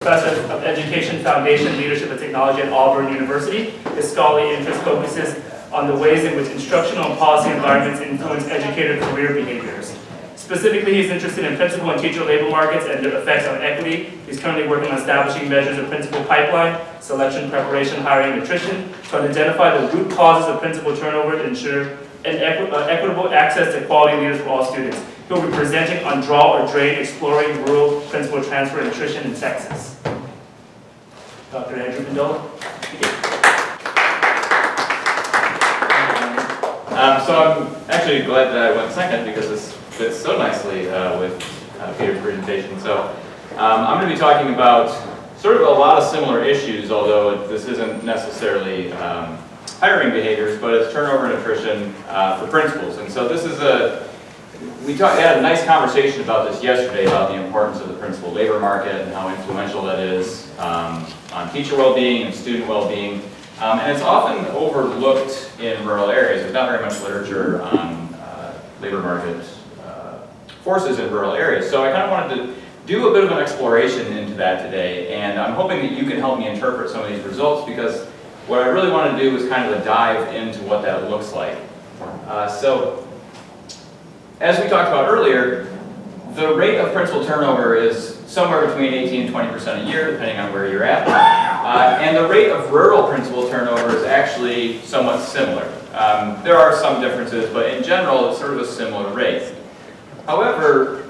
Professor of Education, Foundation, Leadership, and Technology at Auburn University. His scholarly interest focuses on the ways in which instructional and policy environments influence educator career behaviors. Specifically, he's interested in principal and teacher labor markets and their effects on equity. He's currently working on establishing measures of principal pipeline, selection, preparation, hiring, and attrition to identify the root causes of principal turnover to ensure an equitable access to quality leaders for all students. He'll be presenting on Draw or Drain, Exploring Rural Principal Transfer and Attrition in Texas. Dr. Andrew Pendola. So I'm actually glad that I went second because this fits so nicely with Peter's presentation. So I'm going to be talking about sort of a lot of similar issues, although this isn't necessarily hiring behaviors, but it's turnover and attrition for principals. And so this is we had a nice conversation about this yesterday about the importance of the principal labor market and how influential that is on teacher well-being and student well-being. And it's often overlooked in rural areas. There's not very much literature on labor market forces in rural areas. So I kind of wanted to do a bit of an exploration into that today, and I'm hoping that you can help me interpret some of these results, because what I really want to do is kind of a dive into what that looks like. So as we talked about earlier, the rate of principal turnover is somewhere between 18 and 20% a year, depending on where you're at. And the rate of rural principal turnover is actually somewhat similar. There are some differences, but in general, it's sort of a similar rate. However,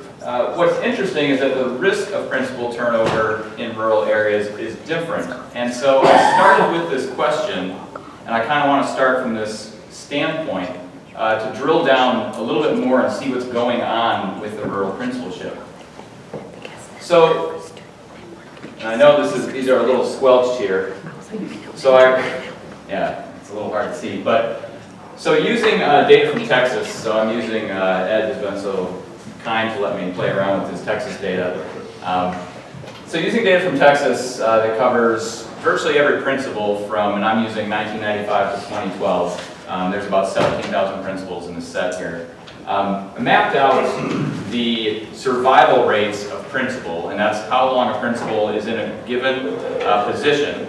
what's interesting is that the risk of principal turnover in rural areas is different. And so I started with this question, and I kind of want to start from this standpoint to drill down a little bit more and see what's going on with the rural principalship. So, and I know these are a little squelched here. So yeah, it's a little hard to see, but so using data from Texas, so I'm using, Ed has been so kind to let me play around with his Texas data. So using data from Texas that covers virtually every principal from, and I'm using 1995 to 2012, there's about 17,000 principals in this set here. I mapped out the survival rates of principal, and that's how long a principal is in a given position,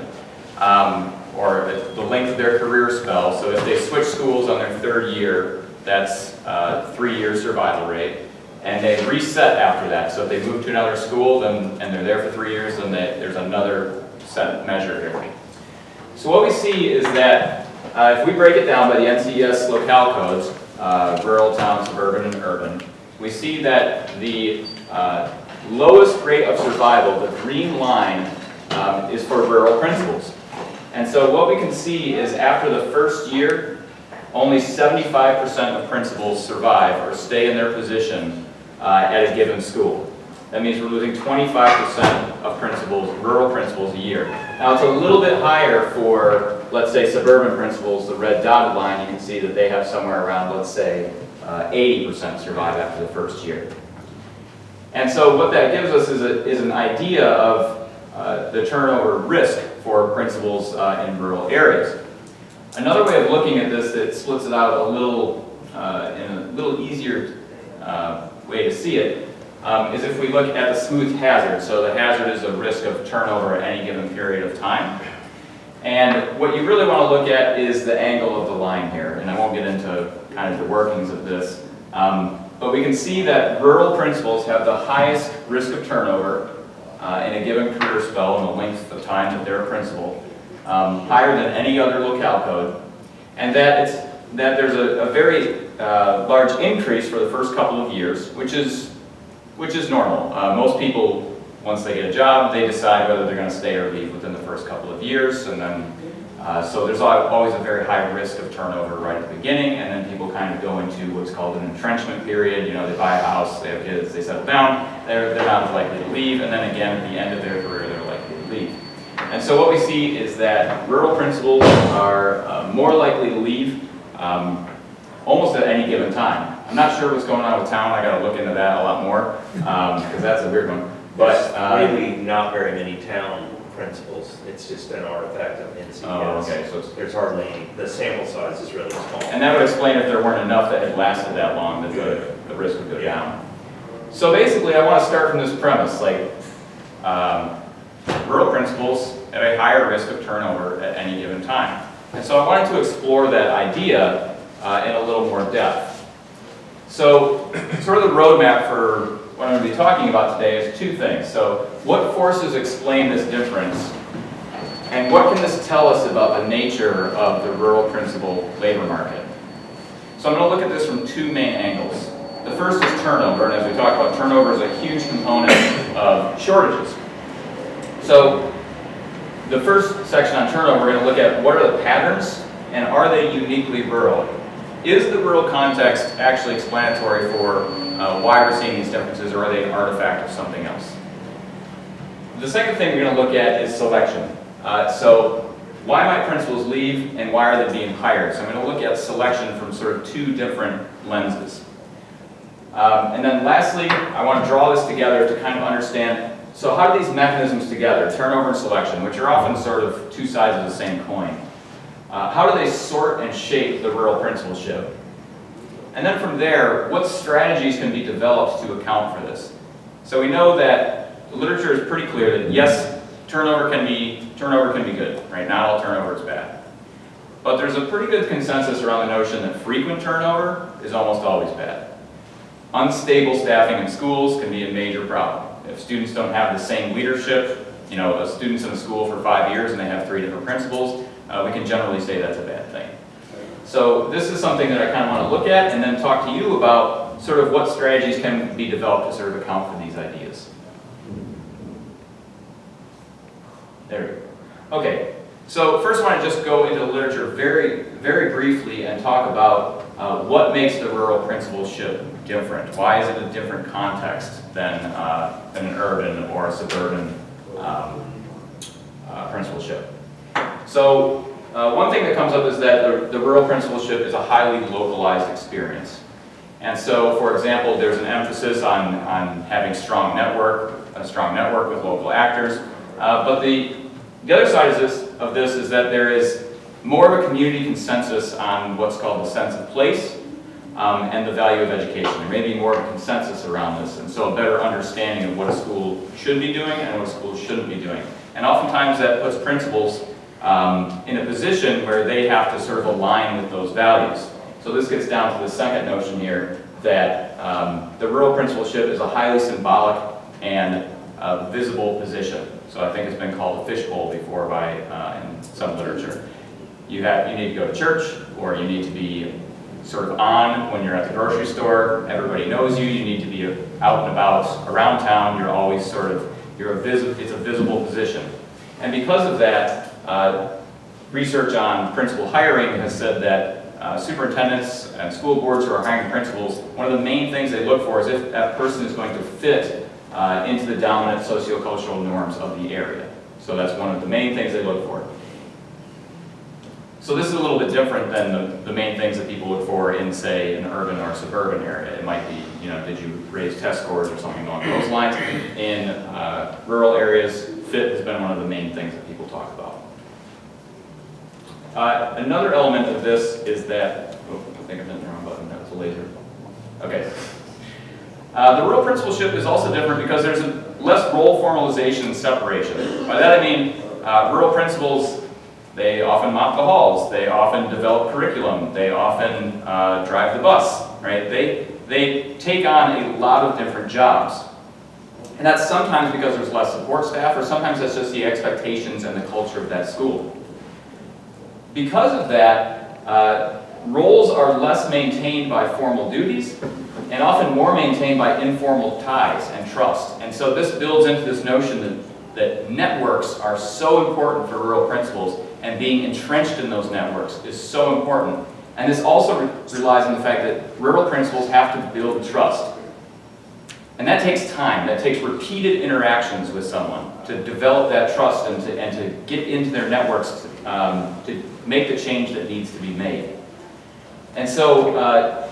or the length of their career spell. So if they switch schools on their third year, that's 3-year survival rate. And they reset after that. So if they move to another school and they're there for 3 years, then there's another set measure here. So what we see is that if we break it down by the NCES locale codes, rural, town, suburban, and urban, we see that the lowest rate of survival, the green line, is for rural principals. And so what we can see is after the first year, only 75% of principals survive or stay in their position at a given school. That means we're losing 25% of principals, rural principals, a year. Now it's a little bit higher for, let's say, suburban principals, the red dotted line. You can see that they have somewhere around, let's say, 80% survive after the first year. And so what that gives us is an idea of the turnover risk for principals in rural areas. Another way of looking at this that splits it out a little in a little easier way to see it is if we look at the smooth hazard. So the hazard is a risk of turnover at any given period of time. And what you really want to look at is the angle of the line here. And I won't get into kind of the workings of this. But we can see that rural principals have the highest risk of turnover in a given career spell and the length of time that they're a principal, higher than any other locale code. And that there's a very large increase for the first couple of years, which is normal. Most people, once they get a job, they decide whether they're going to stay or leave within the first couple of years, and then so there's always a very high risk of turnover right at the beginning, and then people kind of go into what's called an entrenchment period. You know, they buy a house, they have kids, they settle down, they're not as likely to leave, and then again at the end of their career they're likely to leave. And so what we see is that rural principals are more likely to leave almost at any given time. I'm not sure what's going on with town. I got to look into that a lot more because that's a weird one. But there's really not very many town principals. It's just an artifact of NCES. Oh, okay. So there's hardly any. The sample size is really small. And that would explain if there weren't enough that had lasted that long that the risk would go down. So basically, I want to start from this premise, like rural principals have a higher risk of turnover at any given time. And so I wanted to explore that idea in a little more depth. So sort of the roadmap for what I'm going to be talking about today is two things. So what forces explain this difference? And what can this tell us about the nature of the rural principal labor market? So I'm going to look at this from two main angles. The first is turnover, and as we talked about, turnover is a huge component of shortages. So the first section on turnover, we're going to look at what are the patterns and are they uniquely rural? Is the rural context actually explanatory for why we're seeing these differences, or are they an artifact of something else? The second thing we're going to look at is selection. So why might principals leave and why are they being hired? So I'm going to look at selection from sort of two different lenses. And then lastly, I want to draw this together to kind of understand, so how do these mechanisms together, turnover and selection, which are often sort of two sides of the same coin, how do they sort and shape the rural principalship? And then from there, what strategies can be developed to account for this? So we know that the literature is pretty clear that yes, turnover can be good, right? Not all turnover is bad. But there's a pretty good consensus around the notion that frequent turnover is almost always bad. Unstable staffing in schools can be a major problem. If students don't have the same leadership, a student's in a school for 5 years and they have 3 different principals, we can generally say that's a bad thing. So this is something that I kind of want to look at and then talk to you about sort of what strategies can be developed to sort of account for these ideas. There we go. Okay, so first I want to just go into the literature very, very briefly and talk about what makes the rural principalship different. Why is it a different context than an urban or a suburban principalship? So one thing that comes up is that the rural principalship is a highly localized experience. And so, for example, there's an emphasis on having a strong network with local actors. But the other side of this is that there is more of a community consensus on what's called the sense of place and the value of education. There may be more of a consensus around this, and so a better understanding of what a school should be doing and what a school shouldn't be doing. And oftentimes that puts principals in a position where they have to sort of align with those values. So this gets down to the second notion here, that the rural principalship is a highly symbolic and visible position. So I think it's been called a fishbowl before in some literature. You need to go to church, or you need to be sort of on when you're at the grocery store. Everybody knows you. You need to be out and about around town. You're always it's a visible position. And because of that, research on principal hiring has said that superintendents and school boards who are hiring principals, one of the main things they look for is if that person is going to fit into the dominant sociocultural norms of the area. So that's one of the main things they look for. So this is a little bit different than the main things that people look for in, say, an urban or suburban area. It might be, did you raise test scores or something along those lines. In rural areas, fit has been one of the main things that people talk about. Another element of this is that, I think I hit the wrong button, that was a laser. Okay. The rural principalship is also different because there's less role formalization and separation. By that I mean, rural principals, they often mop the halls, they often develop curriculum, they often drive the bus, right? They take on a lot of different jobs. And that's sometimes because there's less support staff, or sometimes that's just the expectations and the culture of that school. Because of that, roles are less maintained by formal duties, and often more maintained by informal ties and trust. And so this builds into this notion that networks are so important for rural principals, and being entrenched in those networks is so important. And this also relies on the fact that rural principals have to build trust. And that takes time, that takes repeated interactions with someone to develop that trust and to get into their networks to make the change that needs to be made. And so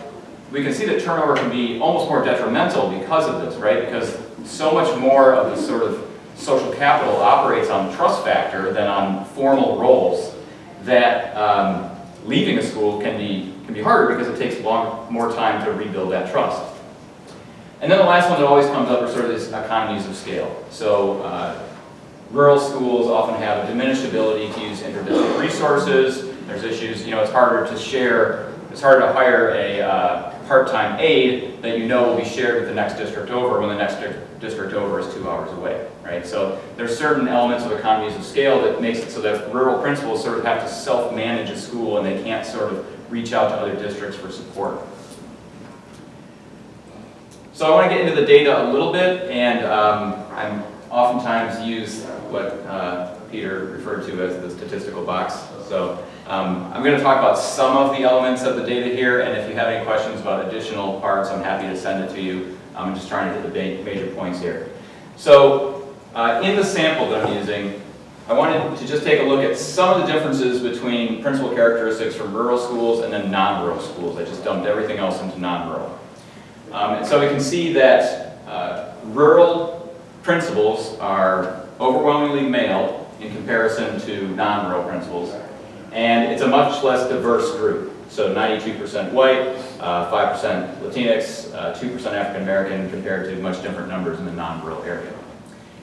we can see that turnover can be almost more detrimental because of this, right? Because so much more of the sort of social capital operates on trust factor than on formal roles, that leaving a school can be harder because it takes more time to rebuild that trust. And then the last one that always comes up are sort of these economies of scale. So rural schools often have a diminished ability to use interdistrict resources. There's issues, it's harder to share, it's harder to hire a part-time aide that you know will be shared with the next district over when the next district over is 2 hours away, right? So there's certain elements of economies of scale that makes it so that rural principals sort of have to self-manage a school and they can't sort of reach out to other districts for support. So I want to get into the data a little bit, and I'm oftentimes use what Peter referred to as the statistical box. So I'm going to talk about some of the elements of the data here, and if you have any questions about additional parts, I'm happy to send it to you. I'm just trying to hit the major points here. So in the sample that I'm using, I wanted to just take a look at some of the differences between principal characteristics from rural schools and then non-rural schools. I just dumped everything else into non-rural. And so we can see that rural principals are overwhelmingly male in comparison to non-rural principals, and it's a much less diverse group. So 92% white, 5% Latinx, 2% African American, compared to much different numbers in the non-rural area.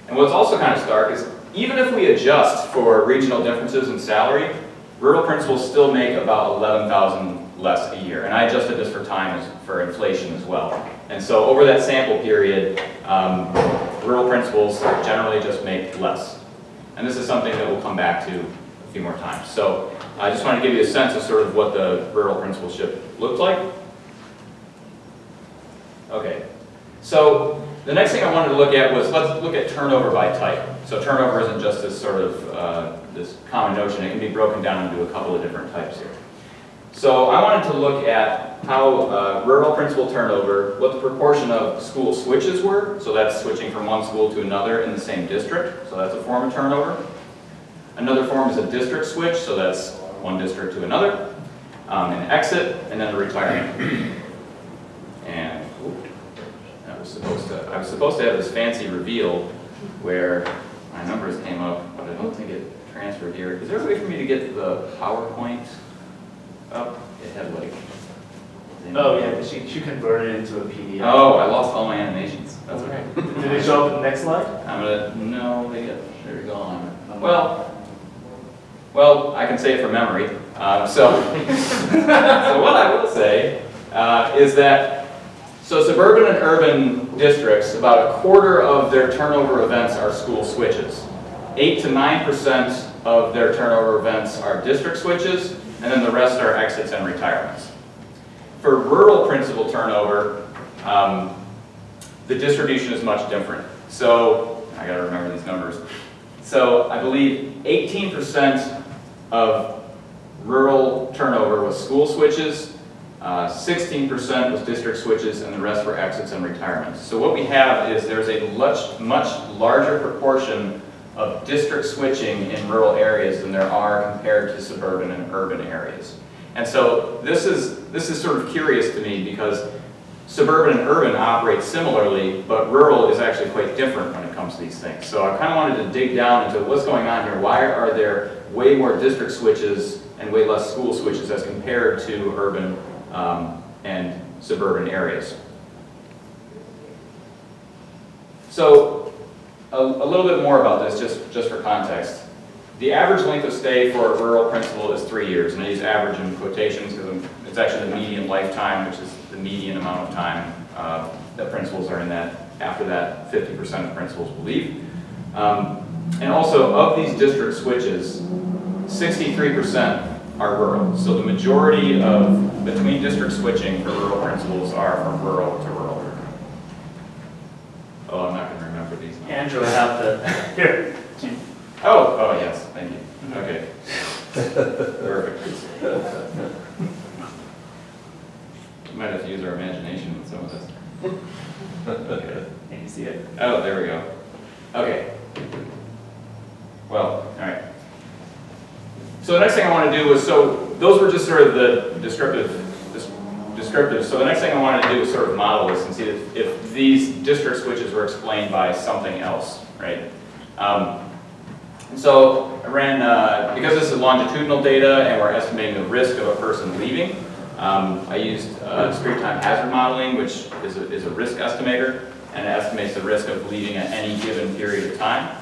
And what's also kind of stark is even if we adjust for regional differences in salary, rural principals still make about $11,000 less a year. And I adjusted this for time for inflation as well. And so over that sample period, rural principals generally just make less. And this is something that we'll come back to a few more times. So I just want to give you a sense of sort of what the rural principalship looked like. Okay, so the next thing I wanted to look at was, let's look at turnover by type. So turnover isn't just this sort of, this common notion. It can be broken down into a couple of different types here. So I wanted to look at how rural principal turnover, what the proportion of school switches were. So that's switching from one school to another in the same district. So that's a form of turnover. Another form is a district switch. So that's one district to another. An exit, and then a retirement. And I was supposed to have this fancy reveal where my numbers came up, but I don't think it transferred here. Is there a way for me to get the PowerPoint up? It had like... Oh yeah, she converted it into a PDF. Oh, I lost all my animations. That's okay. Did they show up in the next slide? No, they're gone. Well, I can say it from memory. So what I will say is that, so suburban and urban districts, about a quarter of their turnover events are school switches. 8 to 9% of their turnover events are district switches, and then the rest are exits and retirements. For rural principal turnover, the distribution is much different. So, I gotta remember these numbers. So, I believe 18% of rural turnover was school switches, 16% was district switches, and the rest were exits and retirements. So what we have is there's a much larger proportion of district switching in rural areas than there are compared to suburban and urban areas. And so this is sort of curious to me because suburban and urban operate similarly, but rural is actually quite different when it comes to these things. So I kind of wanted to dig down into what's going on here. Why are there way more district switches and way less school switches as compared to urban and suburban areas? So a little bit more about this, just for context. The average length of stay for a rural principal is 3 years, and I use average in quotations because it's actually the median lifetime, which is the median amount of time that principals are in that. After that, 50% of principals will leave. And also, of these district switches, 63% are rural. So the majority of between district switching for rural principals are from rural to rural. Oh, I'm not going to remember these. Andrew, I have the here. Oh, yes, thank you. Okay. Perfect. We might have to use our imagination with some of this. Okay. Can you see it? Oh, there we go. Okay. Well, all right. So the next thing I want to do was, so those were just sort of the descriptive. So the next thing I wanted to do was sort of model this and see if these district switches were explained by something else, right? So I ran, because this is longitudinal data and we're estimating the risk of a person leaving, I used discrete time hazard modeling, which is a risk estimator, and it estimates the risk of leaving at any given period of time.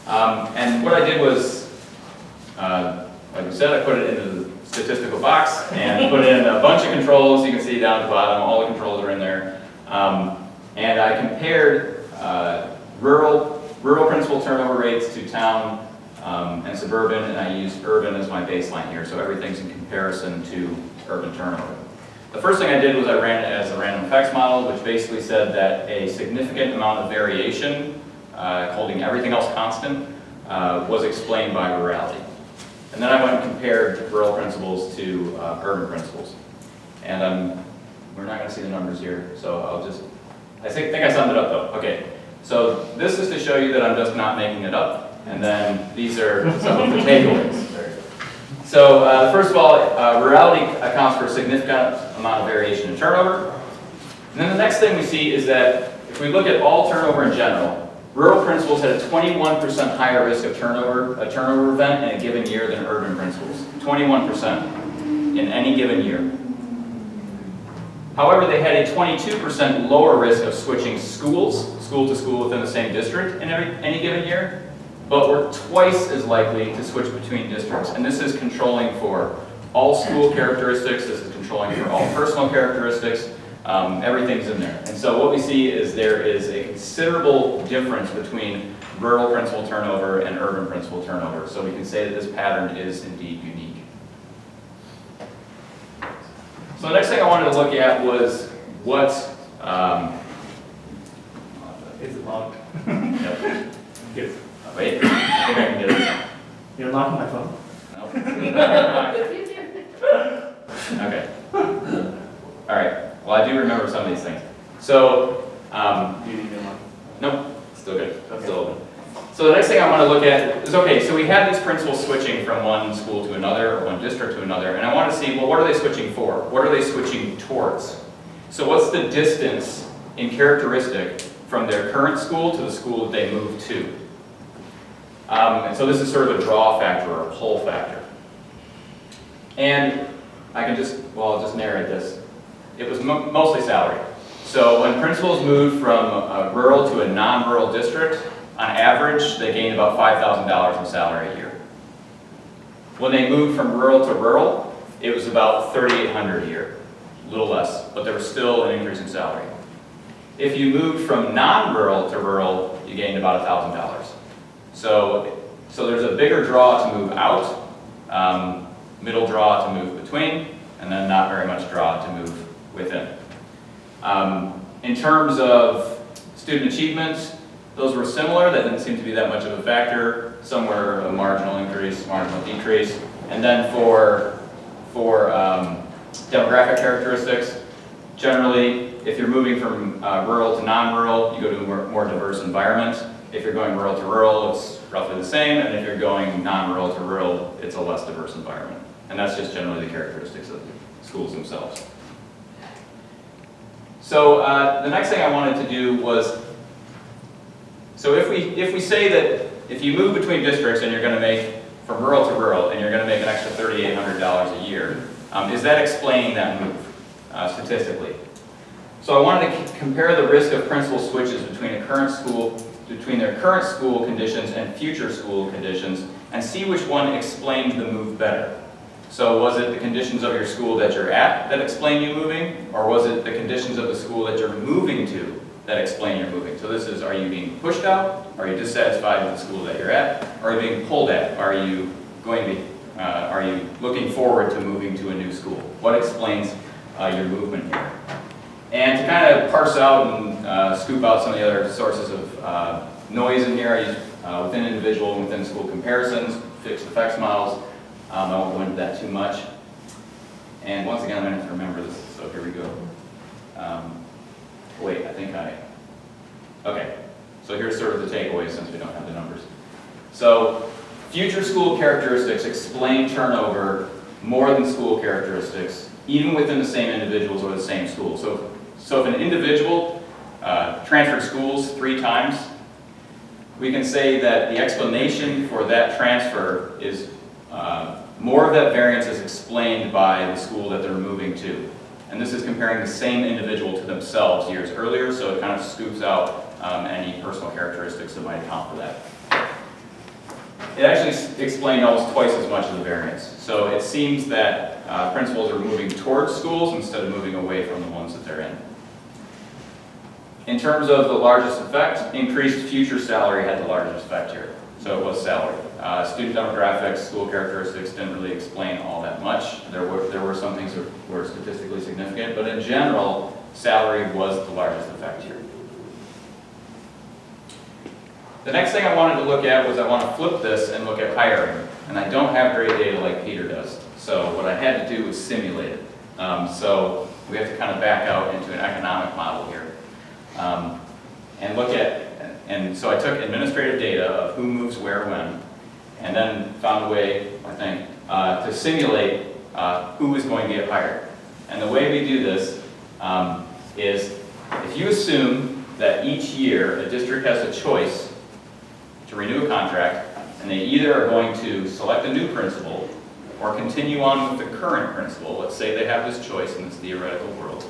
And what I did was, like we said, I put it into the statistical box and put in a bunch of controls. You can see down at the bottom, all the controls are in there. And I compared rural principal turnover rates to town and suburban, and I used urban as my baseline here, so everything's in comparison to urban turnover. The first thing I did was I ran it as a random effects model, which basically said that a significant amount of variation, holding everything else constant, was explained by rurality. And then I went and compared rural principals to urban principals. And we're not going to see the numbers here, so I think I summed it up though. Okay, so this is to show you that I'm just not making it up. And then these are some of the takeaways. So first of all, rurality accounts for a significant amount of variation in turnover. And then the next thing we see is that if we look at all turnover in general, rural principals had a 21% higher risk of a turnover event in a given year than urban principals. 21% in any given year. However, they had a 22% lower risk of switching schools, school to school within the same district in any given year, but were twice as likely to switch between districts. And this is controlling for all school characteristics, this is controlling for all personal characteristics, everything's in there. And so what we see is there is a considerable difference between rural principal turnover and urban principal turnover. So we can say that this pattern is indeed unique. So the next thing I wanted to look at was what, Is it locked? Yep. Yes. Wait, I think I can get it. You're unlocking my phone? No. Okay. All right. Well, I do remember some of these things. So, Do you need me unlocked? nope, still good. Okay. Still open. So the next thing I want to look at is, okay, so we have these principals switching from one school to another, or one district to another, and I want to see, well, what are they switching for? What are they switching towards? So what's the distance in characteristic from their current school to the school that they moved to? And so this is sort of a draw factor or a pull factor. And I can just, well, I'll just narrate this. It was mostly salary. So when principals moved from a rural to a non-rural district, on average, they gained about $5,000 in salary a year. When they moved from rural to rural, it was about $3,800 a year, a little less, but there was still an increase in salary. If you moved from non-rural to rural, you gained about $1,000. So there's a bigger draw to move out, middle draw to move between, and then not very much draw to move within. In terms of student achievement, those were similar. That didn't seem to be that much of a factor. Some were a marginal increase, marginal decrease. And then for demographic characteristics, generally, if you're moving from rural to non-rural, you go to a more diverse environment. If you're going rural to rural, it's roughly the same. And if you're going non-rural to rural, it's a less diverse environment. And that's just generally the characteristics of the schools themselves. So the next thing I wanted to do was, so if we say that if you move between districts and you're going to make from rural to rural and you're going to make an extra $3,800 a year, is that explaining that move statistically? So I wanted to compare the risk of principal switches between their current school conditions and future school conditions and see which one explained the move better. So was it the conditions of your school that you're at that explain you moving, or was it the conditions of the school that you're moving to that explain you're moving? So this is, are you being pushed out? Are you dissatisfied with the school that you're at? Are you being pulled at? Are you looking forward to moving to a new school? What explains your movement here? And to kind of parse out and scoop out some of the other sources of noise in here, I use within individual and within school comparisons, fixed effects models. I won't go into that too much. And once again, I'm going to have to remember this, so here we go. Wait, okay. So here's sort of the takeaway since we don't have the numbers. So future school characteristics explain turnover more than school characteristics, even within the same individuals or the same school. So if an individual transferred schools 3 times, we can say that the explanation for that transfer is more of that variance is explained by the school that they're moving to. And this is comparing the same individual to themselves years earlier, so it kind of scoops out any personal characteristics that might account for that. it actually explained almost twice as much of the variance. So it seems that principals are moving towards schools instead of moving away from the ones that they're in. In terms of the largest effect, increased future salary had the largest effect here. So it was salary. Student demographics, school characteristics didn't really explain all that much. There were some things that were statistically significant, but in general, salary was the largest effect here. The next thing I wanted to look at was I want to flip this and look at hiring. And I don't have great data like Peter does. So what I had to do was simulate it. So we have to kind of back out into an economic model here. And look at, and so I took administrative data of who moves where when, and then found a way, I think, to simulate who is going to get hired. And the way we do this is if you assume that each year a district has a choice to renew a contract, and they either are going to select a new principal or continue on with the current principal, let's say they have this choice in this theoretical world,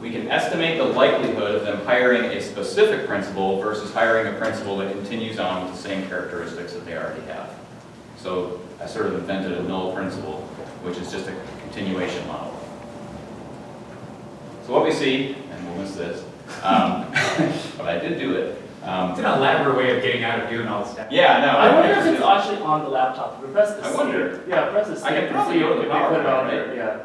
we can estimate the likelihood of them hiring a specific principal versus hiring a principal that continues on with the same characteristics that they already have. So I sort of invented a null principal, which is just a continuation model. So what we see, and we'll miss this, but I did do it. It's an elaborate way of getting out of doing all this stuff. Yeah, no. I wonder if it's actually on the laptop. If we press the I wonder. C. Yeah, press the C. I can probably go to the if they put it on PowerPoint, there. Yeah.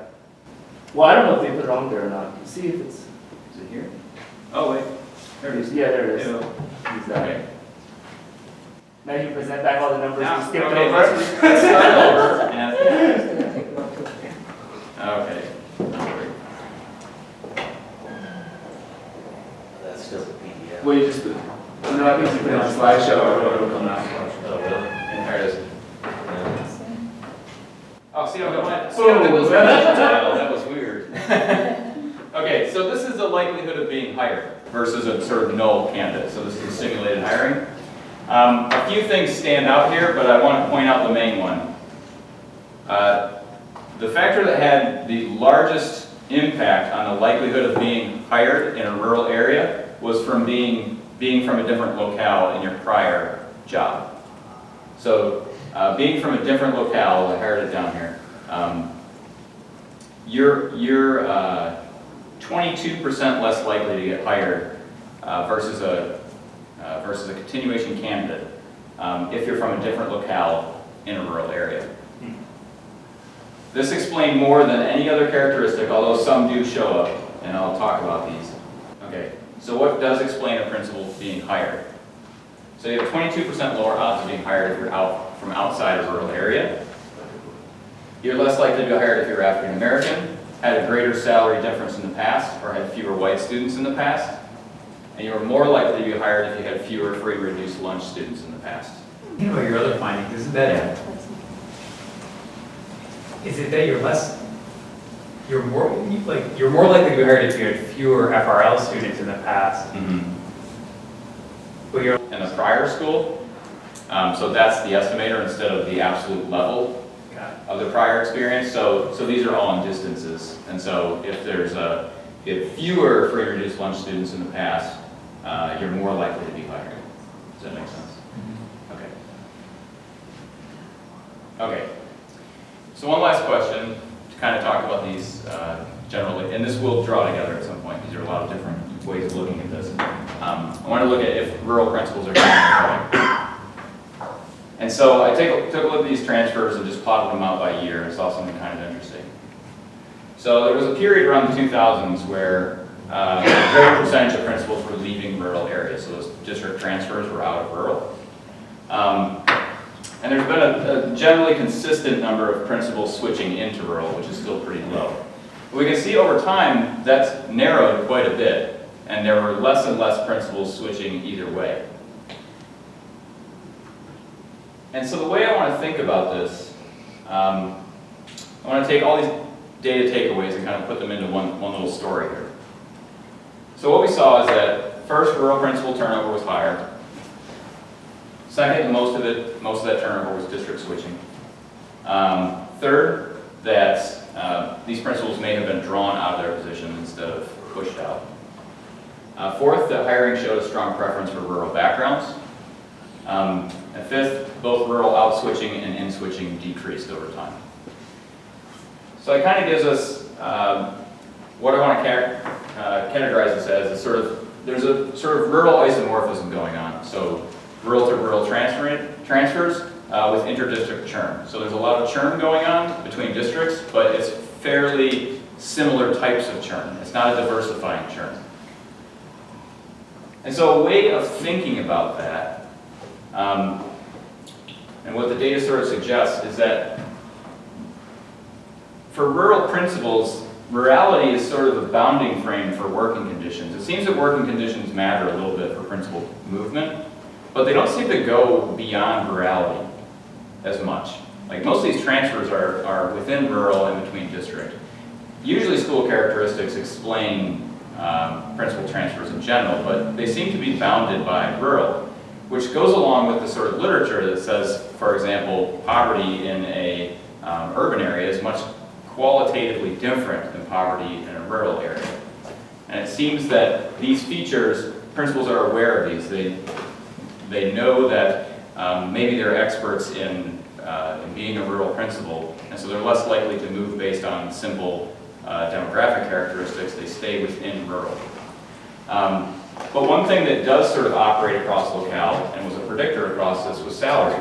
Well, I don't know if they put it on there or not. See if it's. Is it here? Oh, wait. There it is. Yeah, there it is. Yeah. Use that. Okay. Now you present back all the numbers Now, you skipped okay, over. let's start over. And, okay. That's still a PDF. Well, you just put. No, I think you put it on a slideshow. It'll come out. Oh, really? And there it is. Yeah. Oh, see, I'm going. Oh, That was weird. Okay, so this is the likelihood of being hired versus a sort of null candidate. So this is simulated hiring. A few things stand out here, but I want to point out the main one. The factor that had the largest impact on the likelihood of being hired in a rural area was from being from a different locale in your prior job. So being from a different locale, I hired it down here, you're 22% less likely to get hired versus a continuation candidate if you're from a different locale in a rural area. This explained more than any other characteristic, although some do show up, and I'll talk about these. Okay, so what does explain a principal being hired? So you have 22% lower odds of being hired if you're from outside a rural area. You're less likely to be hired if you're African American, had a greater salary difference in the past, or had fewer white students in the past. And you're more likely to be hired if you had fewer free reduced lunch students in the past. You know your other findings, isn't that is it that you're more likely to be hired if you had fewer FRL students in the past? But you're In the prior school, so that's the estimator instead of the absolute level of the prior experience. So these are all in distances. And so if if fewer free reduced lunch students in the past, you're more likely to be hired. Does that make sense? Okay. Okay. So one last question to kind of talk about these generally, and this will draw together at some point. These are a lot of different ways of looking at this. I want to look at if rural principals are going. And so I took a look at these transfers and just plotted them out by year and saw something kind of interesting. So there was a period around the 2000s where a great percentage of principals were leaving rural areas. So those district transfers were out of rural. And there's been a generally consistent number of principals switching into rural, which is still pretty low. But we can see over time that's narrowed quite a bit, and there were less and less principals switching either way. And so the way I want to think about this, I want to take all these data takeaways and kind of put them into one little story here. So what we saw is that first, rural principal turnover was higher. Second, most of that turnover was district switching. Third, that these principals may have been drawn out of their position instead of pushed out. Fourth, that hiring showed a strong preference for rural backgrounds. And fifth, both rural out-switching and in-switching decreased over time. So it kind of gives us what I want to categorize this as there's a sort of rural isomorphism going on. So rural to rural transfers with inter-district churn. So there's a lot of churn going on between districts, but it's fairly similar types of churn. It's not a diversifying churn. And so a way of thinking about that, and what the data sort of suggests, is that for rural principals, rurality is sort of a bounding frame for working conditions. It seems that working conditions matter a little bit for principal movement, but they don't seem to go beyond rurality as much. Like most of these transfers are within rural and between district. Usually school characteristics explain principal transfers in general, but they seem to be bounded by rural, which goes along with the sort of literature that says, for example, poverty in a urban area is much qualitatively different than poverty in a rural area. And it seems that these features, principals are aware of these. They know that maybe they're experts in being a rural principal, and so they're less likely to move based on simple demographic characteristics. They stay within rural. But one thing that does sort of operate across locale and was a predictor across this was salary.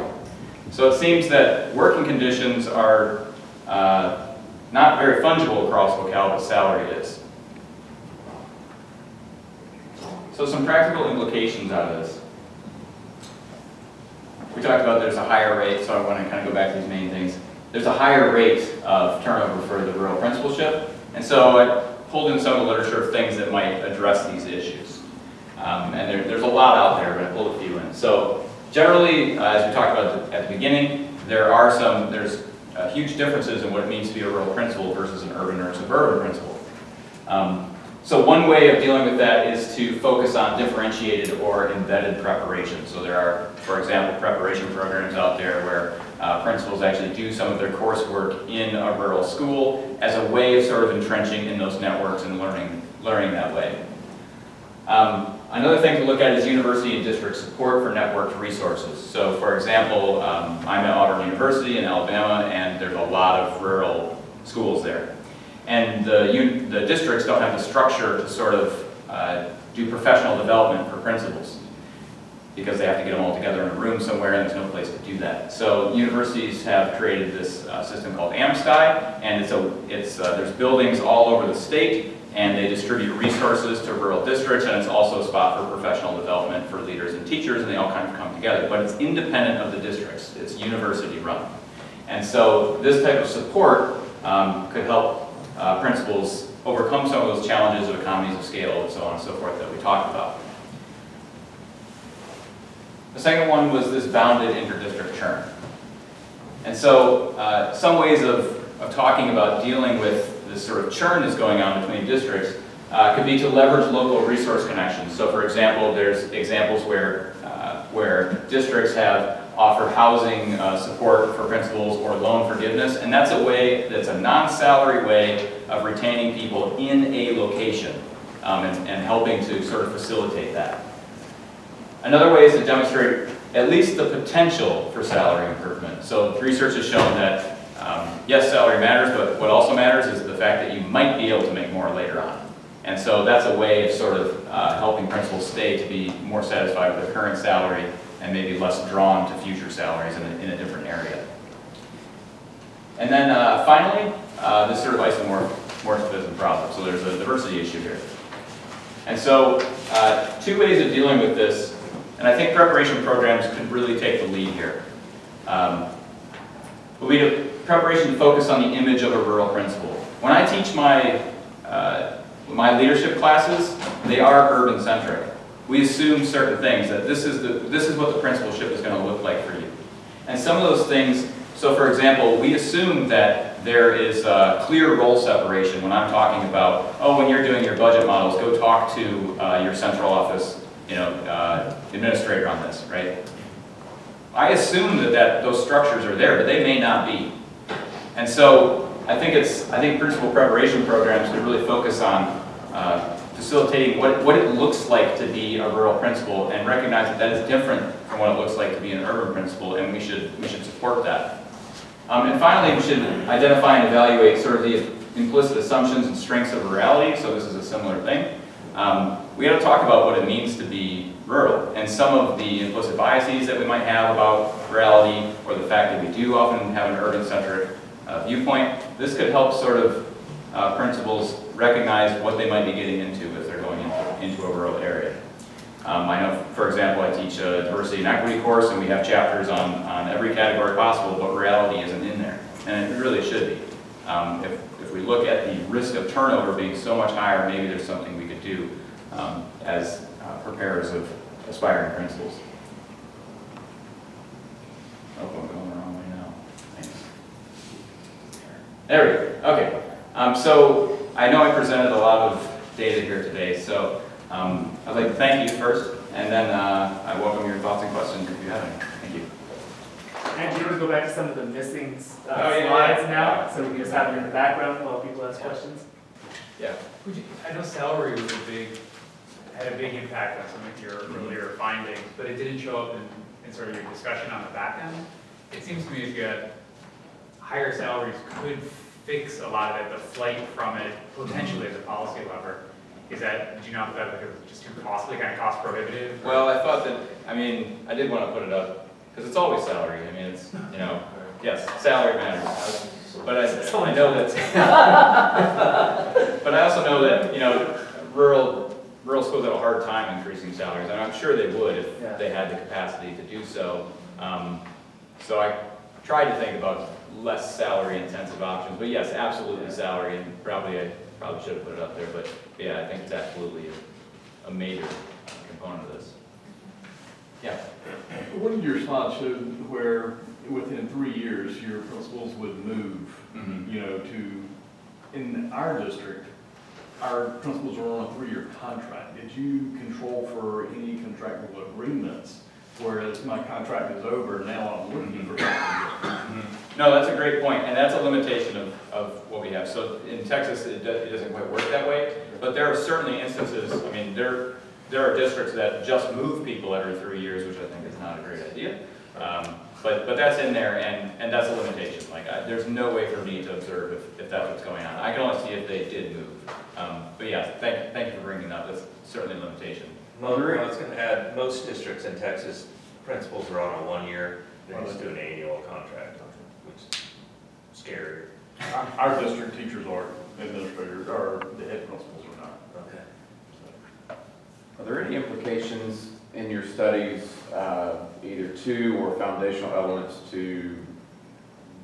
So it seems that working conditions are not very fungible across locale, but salary is. So some practical implications out of this. We talked about there's a higher rate, so I want to kind of go back to these main things. There's a higher rate of turnover for the rural principalship, and so I pulled in some of the literature of things that might address these issues. And there's a lot out there, but I pulled a few in. So generally, as we talked about at the beginning, there's huge differences in what it means to be a rural principal versus an urban or suburban principal. So one way of dealing with that is to focus on differentiated or embedded preparation. So there are, for example, preparation programs out there where principals actually do some of their coursework in a rural school as a way of sort of entrenching in those networks and learning that way. Another thing to look at is university and district support for networked resources. So for example, I'm at Auburn University in Alabama, and there's a lot of rural schools there. And the districts don't have the structure to sort of do professional development for principals, because they have to get them all together in a room somewhere, and there's no place to do that. So universities have created this system called AmSky, and there's buildings all over the state, and they distribute resources to rural districts, and it's also a spot for professional development for leaders and teachers, and they all kind of come together. But it's independent of the districts. It's university run. And so this type of support could help principals overcome some of those challenges of economies of scale and so on and so forth that we talked about. The second one was this bounded interdistrict churn. And so some ways of talking about dealing with this sort of churn that's going on between districts could be to leverage local resource connections. So for example, there's examples where districts have offered housing support for principals or loan forgiveness, and that's a non-salary way of retaining people in a location and helping to sort of facilitate that. Another way is to demonstrate at least the potential for salary improvement. So research has shown that yes, salary matters, but what also matters is the fact that you might be able to make more later on. And so that's a way of sort of helping principals stay to be more satisfied with their current salary and maybe less drawn to future salaries in a different area. And then finally, this sort of isomorphism problem. So there's a diversity issue here. And so 2 ways of dealing with this, and I think preparation programs could really take the lead here. Would be to preparation to focus on the image of a rural principal. When I teach my leadership classes, they are urban-centric. We assume certain things, that this is what the principalship is going to look like for you. And some of those things, so for example, we assume that there is a clear role separation when I'm talking about, oh, when you're doing your budget models, go talk to your central office administrator on this, right? I assume that those structures are there, but they may not be. And so I think principal preparation programs could really focus on facilitating what it looks like to be a rural principal and recognize that is different from what it looks like to be an urban principal, and we should support that. And finally, we should identify and evaluate sort of the implicit assumptions and strengths of rurality, so this is a similar thing. We got to talk about what it means to be rural, and some of the implicit biases that we might have about rurality, or the fact that we do often have an urban-centric viewpoint. This could help sort of principals recognize what they might be getting into if they're going into a rural area. I know, for example, I teach a diversity and equity course, and we have chapters on every category possible, but reality isn't in there, and it really should be. If we look at the risk of turnover being so much higher, maybe there's something we could do as preparers of aspiring principals. Oh, I'm going the wrong way now. Thanks. There we go. Okay. So I know I presented a lot of data here today, so I'd like to thank you first, and then I welcome your thoughts and questions if you have any. Thank you. And do you want to go back to some of the missing yeah, slides yeah. now, so we can just have it in the background while people ask questions? Yeah. I know salary was had a big impact on some of your earlier findings, but it didn't show up in sort of your discussion on the back end. It seems to me if you had higher salaries could fix a lot of it, the flight from it, potentially as a policy lever. Did you not think that it was just too costly, kind of cost prohibitive? Well, I thought that, I did want to put it up, because it's always salary. it's, yes, salary matters. But I know that, but I also know that, rural schools have a hard time increasing salaries, and I'm sure they would if they had the capacity to do so. So I tried to think about less salary-intensive options, but yes, absolutely salary, and I probably should have put it up there, but yeah, I think it's absolutely a major component of this. Yeah. One of your slides showed where within 3 years your principals would move, to, in our district, our principals are on a 3-year contract. Did you control for any contractual agreements? Whereas my contract is over, now I'm looking for something. No, that's a great point, and that's a limitation of what we have. So in Texas, it doesn't quite work that way, but there are certainly instances, there are districts that just move people every 3 years, which I think is not a great idea. But that's in there, and that's a limitation. There's no way for me to observe if that's what's going on. I can only see if they did move. But yeah, thank you for bringing that up. That's certainly a limitation. I was going to add, most districts in Texas, principals are on a 1-year, they just do an annual contract, which is scary. Our district teachers are administrators, or the head principals are not. Okay. Are there any implications in your studies, either to or foundational elements to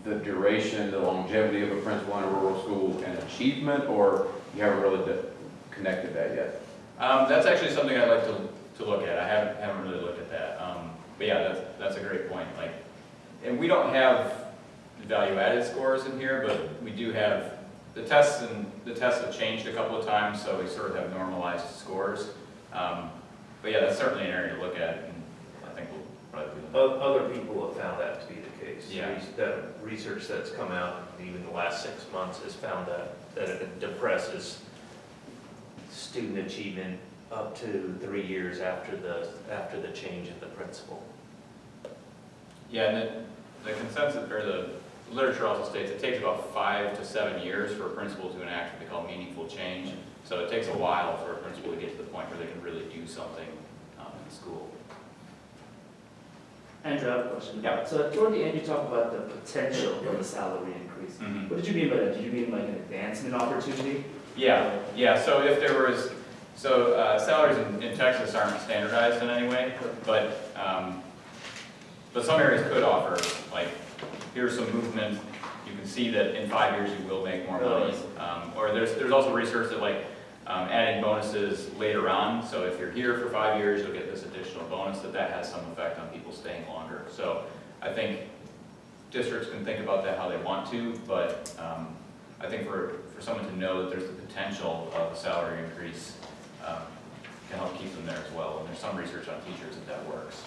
the duration, the longevity of a principal in a rural school and achievement, or you haven't really connected that yet? That's actually something I'd like to look at. I haven't really looked at that. But yeah, that's a great point. And we don't have value-added scores in here, but we do have the tests, and the tests have changed a couple of times, so we sort of have normalized scores. But yeah, that's certainly an area to look at, and I think we'll probably do that. Other people have found that to be the case. Yeah. The research that's come out, even the last 6 months, has found that it depresses student achievement up to 3 years after the change of the principal. Yeah, and the consensus, or the literature also states it takes about 5 to 7 years for a principal to enact what they call meaningful change. So it takes a while for a principal to get to the point where they can really do something in the school. Andrew, I have a question. Yeah. So toward the end, you talk about the potential of a salary increase. Mm-hmm. What did you mean by that? Did you mean like an advancement opportunity? Yeah. So if there was, salaries in Texas aren't standardized in any way, but some areas could offer, here's some movement. You can see that in 5 years you will make more money. Or there's also research that adding bonuses later on. So if you're here for 5 years, you'll get this additional bonus. That has some effect on people staying longer. So I think districts can think about that how they want to, but I think for someone to know that there's the potential of a salary increase can help keep them there as well. And there's some research on teachers that works.